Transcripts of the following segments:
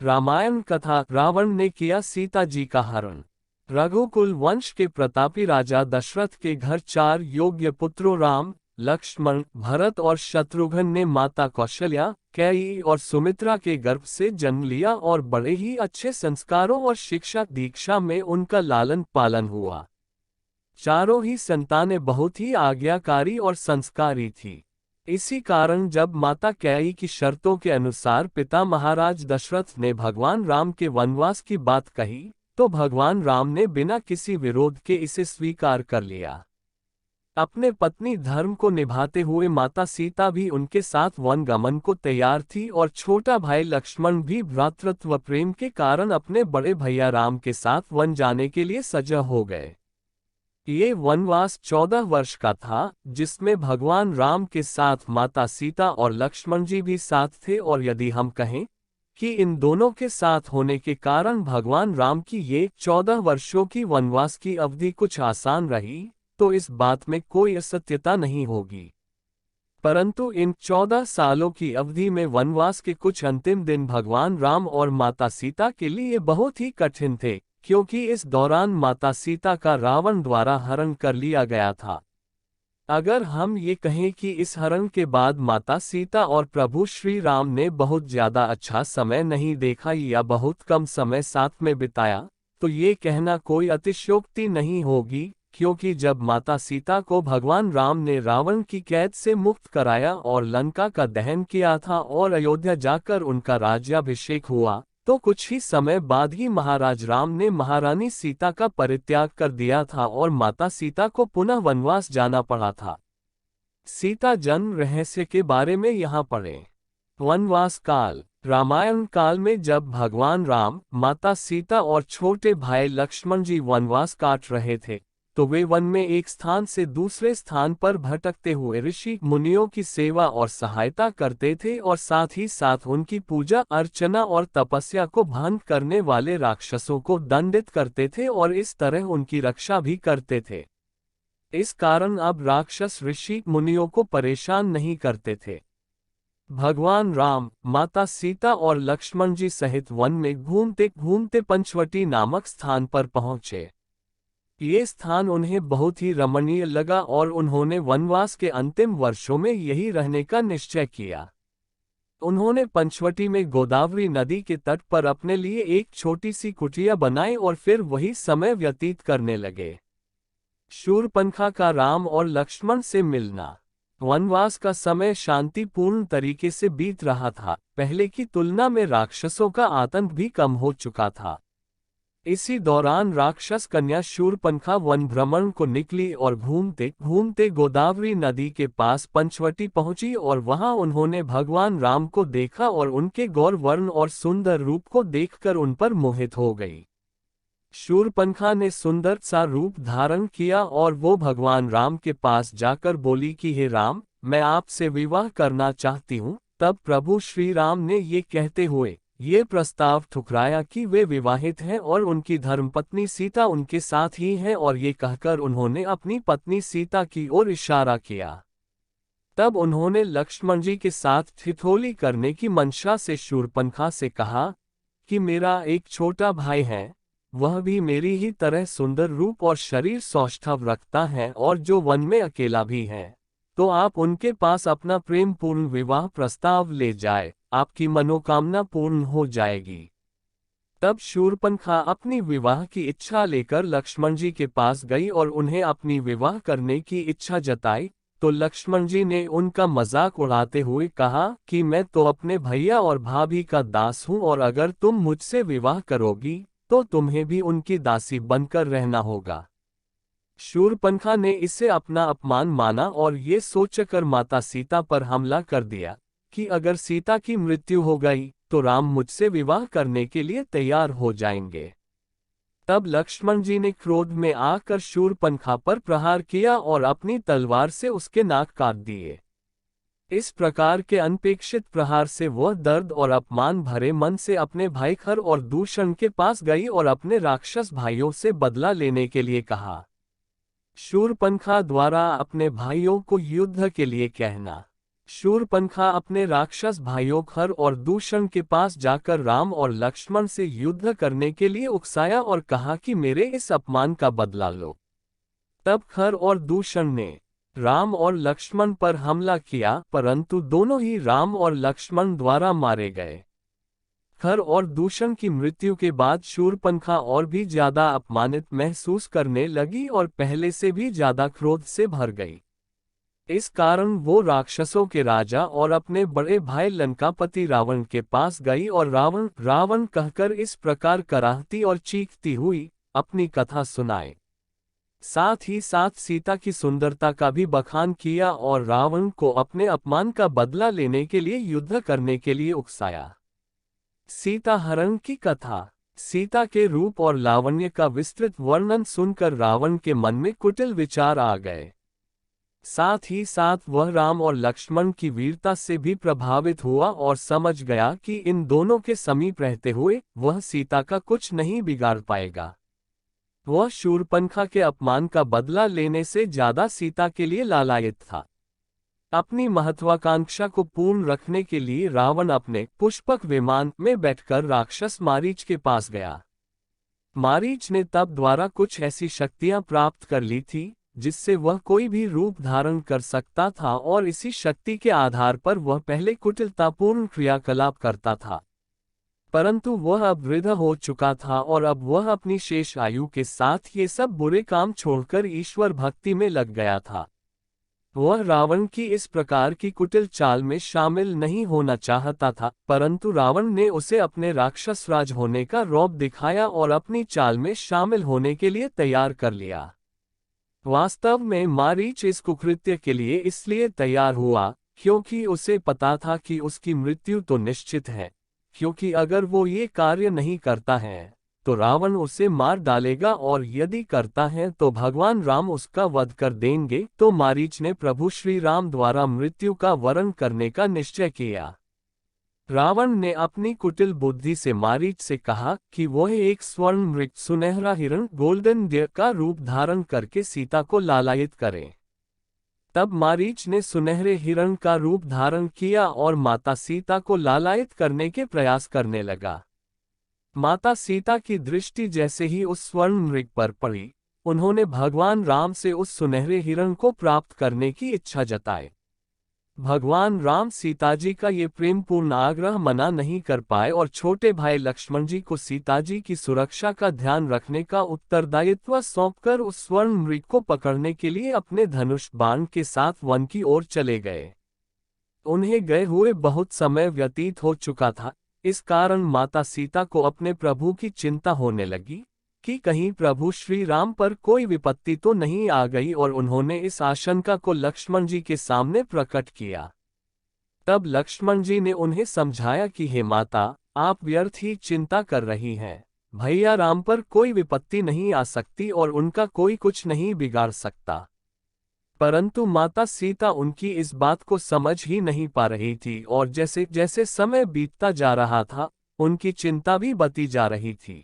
रामायण कथा। रावण ने किया सीता जी का हरण। रघुकुल वंश के प्रतापी राजा दशरथ के घर 4 योग्य पुत्रों राम, लक्ष्मण, भरत और शत्रुघ्न ने माता कौशल्या, कैकेयी और सुमित्रा के गर्भ से जन्म लिया और बड़े ही अच्छे संस्कारों और शिक्षा दीक्षा में उनका लालन पालन हुआ। चारों ही संतानें बहुत ही आज्ञाकारी और संस्कारी थी। इसी कारण जब माता कैकेयी की शर्तों के अनुसार पिता महाराज दशरथ ने भगवान राम के वनवास की बात कही, तो भगवान राम ने बिना किसी विरोध के इसे स्वीकार कर लिया। अपने पत्नी धर्म को निभाते हुए माता सीता भी उनके साथ वन गमन को तैयार थी और छोटा भाई लक्ष्मण भी भ्रातृत्व प्रेम के कारण अपने बड़े भैया राम के साथ वन जाने के लिए सजग हो गए। ये वनवास 14 वर्ष का था, जिसमें भगवान राम के साथ माता सीता और लक्ष्मण जी भी साथ थे। और यदि हम कहें कि इन दोनों के साथ होने के कारण भगवान राम की ये 14 वर्षों की वनवास की अवधि कुछ आसान रही, तो इस बात में कोई असत्यता नहीं होगी। परंतु इन 14 सालों की अवधि में वनवास के कुछ अंतिम दिन भगवान राम और माता सीता के लिए बहुत ही कठिन थे, क्योंकि इस दौरान माता सीता का रावण द्वारा हरण कर लिया गया था। अगर हम ये कहें कि इस हरण के बाद माता सीता और प्रभु श्री राम ने बहुत ज्यादा अच्छा समय नहीं देखा या बहुत कम समय साथ में बिताया, तो ये कहना कोई अतिशयोक्ति नहीं होगी, क्योंकि जब माता सीता को भगवान राम ने रावण की कैद से मुक्त कराया और लंका का दहन किया था और अयोध्या जाकर उनका राज्याभिषेक हुआ, तो कुछ ही समय बाद ही महाराज राम ने महारानी सीता का परित्याग कर दिया था और माता सीता को पुनः वनवास जाना पड़ा था। सीता जन्म रहस्य के बारे में यहाँ पढ़ें। वनवास काल। रामायण काल में जब भगवान राम, माता सीता और छोटे भाई लक्ष्मण जी वनवास काट रहे थे, तो वे वन में एक स्थान से दूसरे स्थान पर भटकते हुए ऋषि मुनियों की सेवा और सहायता करते थे और साथ ही साथ उनकी पूजा अर्चना और तपस्या को भंग करने वाले राक्षसों को दंडित करते थे और इस तरह उनकी रक्षा भी करते थे। इस कारण अब राक्षस ऋषि मुनियों को परेशान नहीं करते थे। भगवान राम, माता सीता और लक्ष्मण जी सहित वन में घूमते घूमते पंचवटी नामक स्थान पर पहुंचे। ये स्थान उन्हें बहुत ही रमणीय लगा और उन्होंने वनवास के अंतिम वर्षों में यही रहने का निश्चय किया। उन्होंने पंचवटी में गोदावरी नदी के तट पर अपने लिए एक छोटी सी कुटिया बनाई और फिर वही समय व्यतीत करने लगे। शूरपणखा का राम और लक्ष्मण से मिलना। वनवास का समय शांतिपूर्ण तरीके से बीत रहा था। पहले की तुलना में राक्षसों का आतंक भी कम हो चुका था। इसी दौरान राक्षस कन्या शूरपणखा वन भ्रमण को निकली और घूमते घूमते गोदावरी नदी के पास पंचवटी पहुंची और वहां उन्होंने भगवान राम को देखा और उनके गौर वर्ण और सुंदर रूप को देखकर उन पर मोहित हो गई। शूरपणखा ने सुंदर सा रूप धारण किया और वो भगवान राम के पास जाकर बोली कि हे राम, मैं आपसे विवाह करना चाहती हूँ। तब प्रभु श्री राम ने ये कहते हुए ये प्रस्ताव ठुकराया कि वे विवाहित हैं और उनकी धर्मपत्नी सीता उनके साथ ही है, और ये कहकर उन्होंने अपनी पत्नी सीता की ओर इशारा किया। तब उन्होंने लक्ष्मण जी के साथ ठिठोली करने की मंशा से शूरपणखा से कहा कि मेरा एक छोटा भाई है, वह भी मेरी ही तरह सुंदर रूप और शरीर सौष्ठव रखता है और जो वन में अकेला भी है, तो आप उनके पास अपना प्रेम पूर्ण विवाह प्रस्ताव ले जाए, आपकी मनोकामना पूर्ण हो जाएगी। तब शूरपणखा अपनी विवाह की इच्छा लेकर लक्ष्मण जी के पास गई और उन्हें अपनी विवाह करने की इच्छा जताई, तो लक्ष्मण जी ने उनका मजाक उड़ाते हुए कहा कि मैं तो अपने भैया और भाभी का दास हूँ और अगर तुम मुझसे विवाह करोगी तो तुम्हें भी उनकी दासी बनकर रहना होगा। शूरपणखा ने इसे अपना अपमान माना और ये सोचकर माता सीता पर हमला कर दिया कि अगर सीता की मृत्यु हो गई तो राम मुझसे विवाह करने के लिए तैयार हो जाएंगे। तब लक्ष्मण जी ने क्रोध में आकर शूरपणखा पर प्रहार किया और अपनी तलवार से उसके नाक काट दिए। इस प्रकार के अनपेक्षित प्रहार से वह दर्द और अपमान भरे मन से अपने भाई खर और दूषण के पास गई और अपने राक्षस भाइयों से बदला लेने के लिए कहा। शूरपणखा द्वारा अपने भाइयों को युद्ध के लिए कहना। शूरपणखा अपने राक्षस भाइयों खर और दूषण के पास जाकर राम और लक्ष्मण से युद्ध करने के लिए उकसाया और कहा कि मेरे इस अपमान का बदला लो। तब खर और दूषण ने राम और लक्ष्मण पर हमला किया, परंतु दोनों ही राम और लक्ष्मण द्वारा मारे गए। खर और दूषण की मृत्यु के बाद शूरपणखा और भी ज्यादा अपमानित महसूस करने लगी और पहले से भी ज्यादा क्रोध से भर गई। इस कारण वो राक्षसों के राजा और अपने बड़े भाई लंकापति रावण के पास गई और रावण रावण कहकर इस प्रकार कराहती और चीखती हुई अपनी कथा सुनाए। साथ ही साथ सीता की सुंदरता का भी बखान किया और रावण को अपने अपमान का बदला लेने के लिए युद्ध करने के लिए उकसाया। सीता हरण की कथा। सीता के रूप और लावण्य का विस्तृत वर्णन सुनकर रावण के मन में कुटिल विचार आ गए। साथ ही साथ वह राम और लक्ष्मण की वीरता से भी प्रभावित हुआ और समझ गया कि इन दोनों के समीप रहते हुए वह सीता का कुछ नहीं बिगाड़ पाएगा। वह शूरपणखा के अपमान का बदला लेने से ज्यादा सीता के लिए लालायित था। अपनी महत्वाकांक्षा को पूर्ण रखने के लिए रावण अपने पुष्पक विमान में बैठकर राक्षस मारीच के पास गया। मारीच ने तप द्वारा कुछ ऐसी शक्तियां प्राप्त कर ली थी जिससे वह कोई भी रूप धारण कर सकता था और इसी शक्ति के आधार पर वह पहले कुटिलतापूर्ण क्रियाकलाप करता था। परंतु वह अब वृद्ध हो चुका था और अब वह अपनी शेष आयु के साथ ये सब बुरे काम छोड़कर ईश्वर भक्ति में लग गया था। वह रावण की इस प्रकार की कुटिल चाल में शामिल नहीं होना चाहता था, परंतु रावण ने उसे अपने राक्षस राज होने का रौब दिखाया और अपनी चाल में शामिल होने के लिए तैयार कर लिया। वास्तव में मारीच इस कुकृत्य के लिए इसलिए तैयार हुआ क्योंकि उसे पता था कि उसकी मृत्यु तो निश्चित है, क्योंकि अगर वो ये कार्य नहीं करता है तो रावण उसे मार डालेगा और यदि करता है तो भगवान राम उसका वध कर देंगे। तो मारीच ने प्रभु श्री राम द्वारा मृत्यु का वरण करने का निश्चय किया। रावण ने अपनी कुटिल बुद्धि से मारीच से कहा कि वह एक स्वर्ण मृग सुनहरा हिरण गोल्डन डियर का रूप धारण करके सीता को लालायित करे। तब मारीच ने सुनहरे हिरण का रूप धारण किया और माता सीता को लालायित करने के प्रयास करने लगा। माता सीता की दृष्टि जैसे ही उस स्वर्ण मृग पर पड़ी, उन्होंने भगवान राम से उस सुनहरे हिरण को प्राप्त करने की इच्छा जताई। भगवान राम सीताजी का ये प्रेमपूर्ण आग्रह मना नहीं कर पाए और छोटे भाई लक्ष्मण जी को सीताजी की सुरक्षा का ध्यान रखने का उत्तरदायित्व सौंपकर उस स्वर्ण मृग को पकड़ने के लिए अपने धनुष बाण के साथ वन की ओर चले गए। उन्हें गए हुए बहुत समय व्यतीत हो चुका था, इस कारण माता सीता को अपने प्रभु की चिंता होने लगी कि कहीं प्रभु श्री राम पर कोई विपत्ति तो नहीं आ गई और उन्होंने इस आशंका को लक्ष्मण जी के सामने प्रकट किया। तब लक्ष्मण जी ने उन्हें समझाया कि हे माता, आप व्यर्थ ही चिंता कर रही हैं। भैया राम पर कोई विपत्ति नहीं आ सकती और उनका कोई कुछ नहीं बिगाड़ सकता। परंतु माता सीता उनकी इस बात को समझ ही नहीं पा रही थी और जैसे जैसे समय बीतता जा रहा था, उनकी चिंता भी बढ़ती जा रही थी।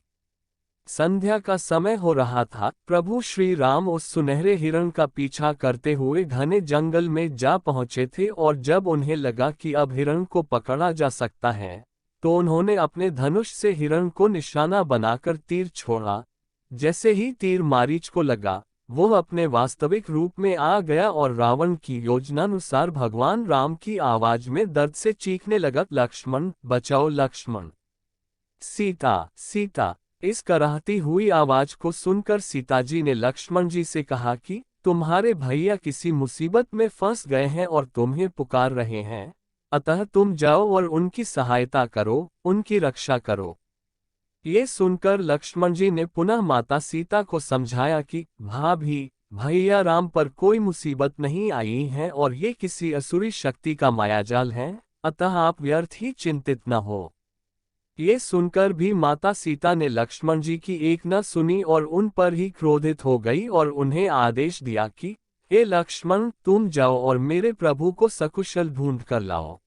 संध्या का समय हो रहा था। प्रभु श्री राम उस सुनहरे हिरण का पीछा करते हुए घने जंगल में जा पहुंचे थे और जब उन्हें लगा कि अब हिरण को पकड़ा जा सकता है, तो उन्होंने अपने धनुष से हिरण को निशाना बनाकर तीर छोड़ा। जैसे ही तीर मारीच को लगा, वो अपने वास्तविक रूप में आ गया और रावण की योजनानुसार भगवान राम की आवाज में दर्द से चीखने लगा, लक्ष्मण बचाओ लक्ष्मण, सीता सीता। इस कराहती हुई आवाज को सुनकर सीताजी ने लक्ष्मण जी से कहा कि तुम्हारे भैया किसी मुसीबत में फंस गए हैं और तुम्हें पुकार रहे हैं, अतः तुम जाओ और उनकी सहायता करो, उनकी रक्षा करो। ये सुनकर लक्ष्मण जी ने पुनः माता सीता को समझाया कि भाभी, भैया राम पर कोई मुसीबत नहीं आई है और ये किसी असुरी शक्ति का मायाजाल है, अतः आप व्यर्थ ही चिंतित न हो। ये सुनकर भी माता सीता ने लक्ष्मण जी की एक न सुनी और उन पर ही क्रोधित हो गई और उन्हें आदेश दिया कि हे लक्ष्मण, तुम जाओ और मेरे प्रभु को सकुशल ढूंढ कर लाओ।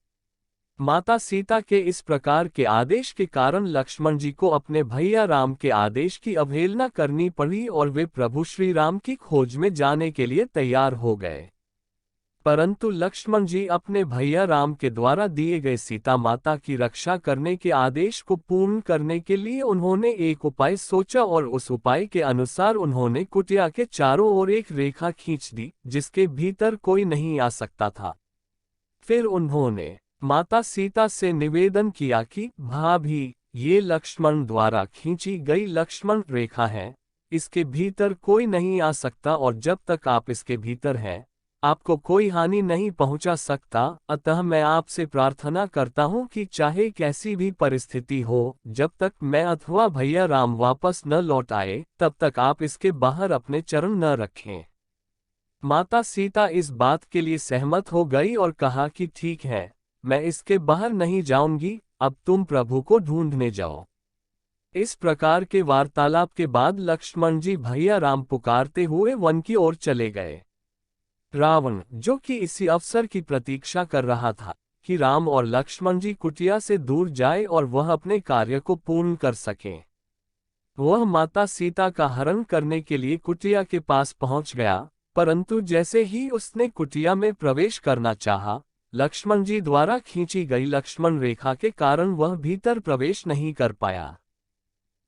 माता सीता के इस प्रकार के आदेश के कारण लक्ष्मण जी को अपने भैया राम के आदेश की अवहेलना करनी पड़ी और वे प्रभु श्री राम की खोज में जाने के लिए तैयार हो गए। परंतु लक्ष्मण जी अपने भैया राम के द्वारा दिए गए सीता माता की रक्षा करने के आदेश को पूर्ण करने के लिए उन्होंने एक उपाय सोचा और उस उपाय के अनुसार उन्होंने कुटिया के चारों ओर एक रेखा खींच दी जिसके भीतर कोई नहीं आ सकता था। फिर उन्होंने माता सीता से निवेदन किया कि भाभी, ये लक्ष्मण द्वारा खींची गई लक्ष्मण रेखा है, इसके भीतर कोई नहीं आ सकता और जब तक आप इसके भीतर हैं आपको कोई हानि नहीं पहुंचा सकता। अतः मैं आपसे प्रार्थना करता हूं कि चाहे कैसी भी परिस्थिति हो, जब तक मैं अथवा भैया राम वापस न लौट आए तब तक आप इसके बाहर अपने चरण न रखें। माता सीता इस बात के लिए सहमत हो गई और कहा कि ठीक है, मैं इसके बाहर नहीं जाऊंगी, अब तुम प्रभु को ढूंढने जाओ। इस प्रकार के वार्तालाप के बाद लक्ष्मण जी भैया राम पुकारते हुए वन की ओर चले गए। रावण, जो कि इसी अवसर की प्रतीक्षा कर रहा था कि राम और लक्ष्मण जी कुटिया से दूर जाए और वह अपने कार्य को पूर्ण कर सकें, वह माता सीता का हरण करने के लिए कुटिया के पास पहुंच गया। परंतु जैसे ही उसने कुटिया में प्रवेश करना चाहा, लक्ष्मण जी द्वारा खींची गई लक्ष्मण रेखा के कारण वह भीतर प्रवेश नहीं कर पाया।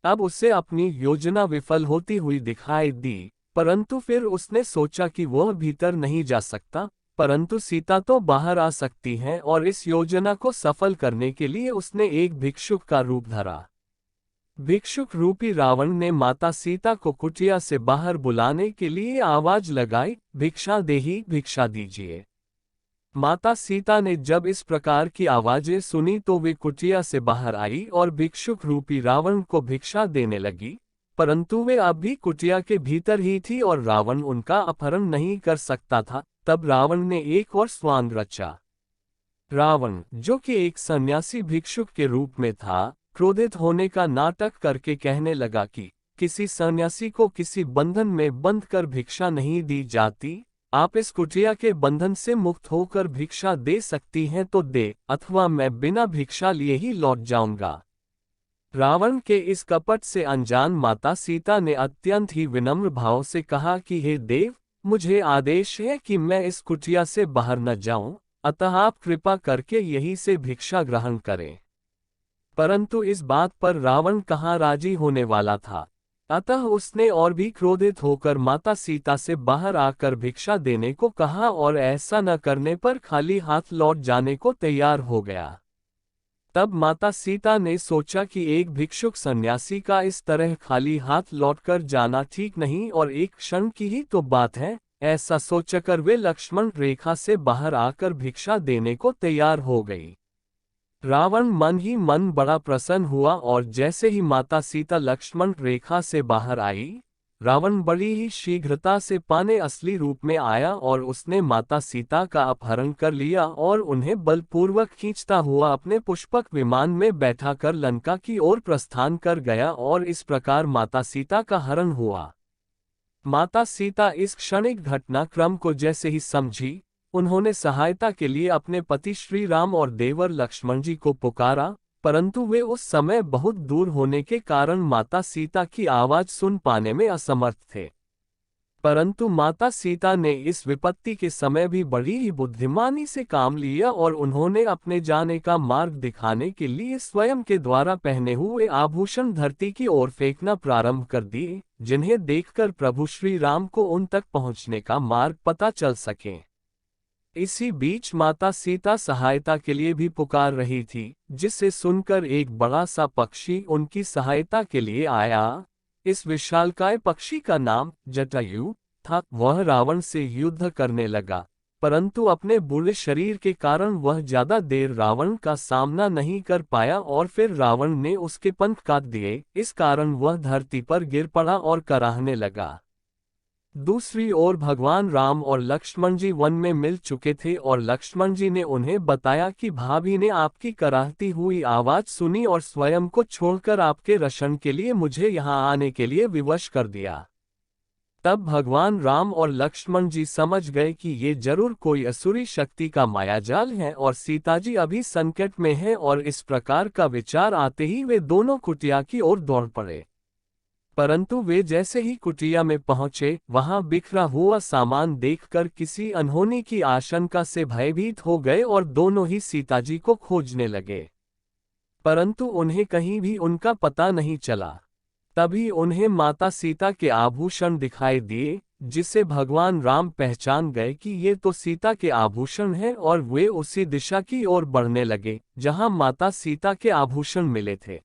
अब उसे अपनी योजना विफल होती हुई दिखाई दी, परंतु फिर उसने सोचा कि वह भीतर नहीं जा सकता, परंतु सीता तो बाहर आ सकती है और इस योजना को सफल करने के लिए उसने एक भिक्षुक का रूप धरा। भिक्षुक रूपी रावण ने माता सीता को कुटिया से बाहर बुलाने के लिए आवाज लगाई, भिक्षा देही, भिक्षा दीजिए। माता सीता ने जब इस प्रकार की आवाजें सुनी तो वे कुटिया से बाहर आई और भिक्षुक रूपी रावण को भिक्षा देने लगी, परंतु वे अब भी कुटिया के भीतर ही थी और रावण उनका अपहरण नहीं कर सकता था। तब रावण ने एक और स्वांग रचा। रावण, जो कि एक सन्यासी भिक्षुक के रूप में था, क्रोधित होने का नाटक करके कहने लगा कि किसी सन्यासी को किसी बंधन में बंध कर भिक्षा नहीं दी जाती। आप इस कुटिया के बंधन से मुक्त होकर भिक्षा दे सकती हैं तो दे, अथवा मैं बिना भिक्षा लिए ही लौट जाऊंगा। रावण के इस कपट से अनजान माता सीता ने अत्यंत ही विनम्र भाव से कहा कि हे देव, मुझे आदेश है कि मैं इस कुटिया से बाहर न जाऊं, अतः आप कृपा करके यहीं से भिक्षा ग्रहण करें। परंतु इस बात पर रावण कहाँ राजी होने वाला था, अतः उसने और भी क्रोधित होकर माता सीता से बाहर आकर भिक्षा देने को कहा और ऐसा न करने पर खाली हाथ लौट जाने को तैयार हो गया। तब माता सीता ने सोचा कि एक भिक्षुक सन्यासी का इस तरह खाली हाथ लौटकर जाना ठीक नहीं और एक क्षण की ही तो बात है। ऐसा सोचकर वे लक्ष्मण रेखा से बाहर आकर भिक्षा देने को तैयार हो गई। रावण मन ही मन बड़ा प्रसन्न हुआ और जैसे ही माता सीता लक्ष्मण रेखा से बाहर आई, रावण बड़ी ही शीघ्रता से पाने असली रूप में आया और उसने माता सीता का अपहरण कर लिया और उन्हें बलपूर्वक खींचता हुआ अपने पुष्पक विमान में बैठाकर लंका की ओर प्रस्थान कर गया और इस प्रकार माता सीता का हरण हुआ। माता सीता इस क्षणिक घटनाक्रम को जैसे ही समझी, उन्होंने सहायता के लिए अपने पति श्री राम और देवर लक्ष्मण जी को पुकारा, परंतु वे उस समय बहुत दूर होने के कारण माता सीता की आवाज सुन पाने में असमर्थ थे। परंतु माता सीता ने इस विपत्ति के समय भी बड़ी ही बुद्धिमानी से काम लिया और उन्होंने अपने जाने का मार्ग दिखाने के लिए स्वयं के द्वारा पहने हुए आभूषण धरती की ओर फेंकना प्रारंभ कर दिए, जिन्हें देखकर प्रभु श्री राम को उन तक पहुंचने का मार्ग पता चल सके। इसी बीच माता सीता सहायता के लिए भी पुकार रही थी, जिसे सुनकर एक बड़ा सा पक्षी उनकी सहायता के लिए आया। इस विशालकाय पक्षी का नाम जटायु था। वह रावण से युद्ध करने लगा, परंतु अपने बुरे शरीर के कारण वह ज्यादा देर रावण का सामना नहीं कर पाया और फिर रावण ने उसके पंख काट दिए। इस कारण वह धरती पर गिर पड़ा और कराहने लगा। दूसरी ओर भगवान राम और लक्ष्मण जी वन में मिल चुके थे और लक्ष्मण जी ने उन्हें बताया कि भाभी ने आपकी कराहती हुई आवाज सुनी और स्वयं को छोड़कर आपके रक्षण के लिए मुझे यहाँ आने के लिए विवश कर दिया। तब भगवान राम और लक्ष्मण जी समझ गए कि ये जरूर कोई असुरी शक्ति का मायाजाल है और सीता जी अभी संकट में है, और इस प्रकार का विचार आते ही वे दोनों कुटिया की ओर दौड़ पड़े। परंतु वे जैसे ही कुटिया में पहुंचे, वहां बिखरा हुआ सामान देखकर किसी अनहोनी की आशंका से भयभीत हो गए और दोनों ही सीताजी को खोजने लगे। परंतु उन्हें कहीं भी उनका पता नहीं चला। तभी उन्हें माता सीता के आभूषण दिखाई दिए, जिसे भगवान राम पहचान गए कि ये तो सीता के आभूषण हैं, और वे उसी दिशा की ओर बढ़ने लगे जहां माता सीता के आभूषण मिले थे।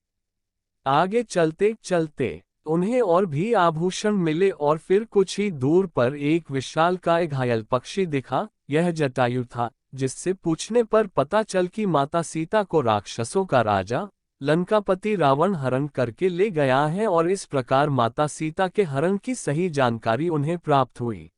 आगे चलते चलते उन्हें और भी आभूषण मिले और फिर कुछ ही दूर पर एक विशालकाय घायल पक्षी दिखा। यह जटायु था, जिससे पूछने पर पता चल कि माता सीता को राक्षसों का राजा लंकापति रावण हरण करके ले गया है, और इस प्रकार माता सीता के हरण की सही जानकारी उन्हें प्राप्त हुई।